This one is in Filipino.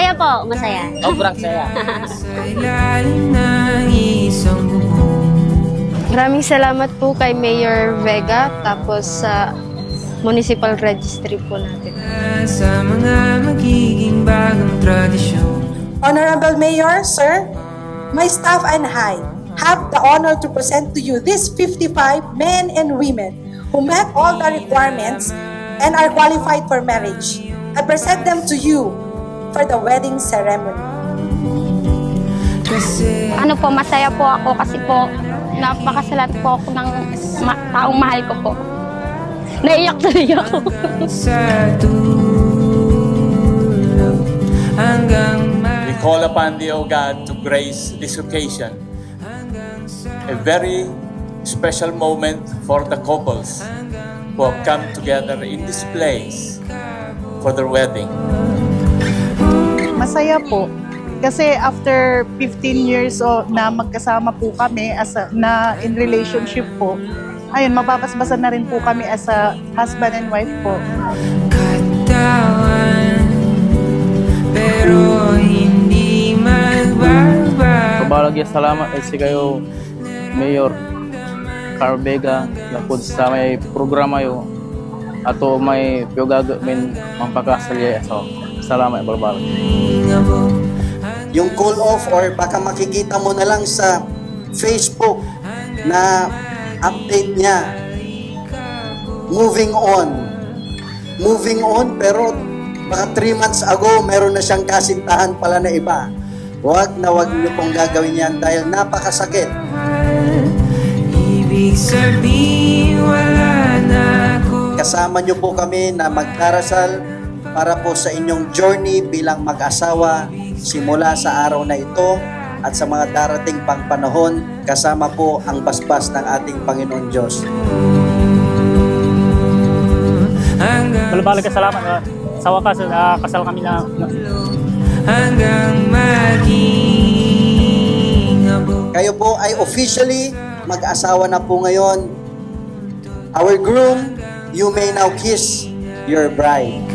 Masaya po, masaya. Sobrang saya. Maraming salamat po kay Mayor Vega, tapos sa Municipal Registry po natin. Sa mga magiging bagong tradisyon. Honorable Mayor, Sir, my staff and I have the honor to present to you these 55 men and women who met all the requirements and are qualified for marriage. I present them to you for the wedding ceremony. Ano po, masaya po ako kasi po napakasalat po ako ng taong mahal ko po. Naiyak tuloy ako. We call upon thee, O God, to grace this occasion. A very special moment for the couples who have come together in this place for their wedding. Masaya po. Kasi after 15 years na magkasama po kami na in relationship po, ayun, mababasbasan na rin po kami as a husband and wife po. Katawan, pero hindi magbabago. Kabalagya salamat kasi kayo, Mayor Carl Vega, na po sa may programa yo ato may piyogag min mampakasalya. So, salamat balbal. Yung cool off or baka makikita mo na lang sa Facebook na update niya. Moving on, pero baka 3 months ago meron na siyang kasintahan pala na iba. Huwag niyo pong gagawin yan dahil napakasakit. Ibig sabihin wala na ako. Kasama niyo po kami na magdarasal para po sa inyong journey bilang mag-asawa simula sa araw na ito at sa mga darating pang panahon, kasama po ang basbas ng ating Panginoon Diyos. Balbal ka salamat. Sa wakas, kasal kami na. Hanggang maging abo. Kayo po ay officially mag-asawa na po ngayon. Our groom, you may now kiss your bride.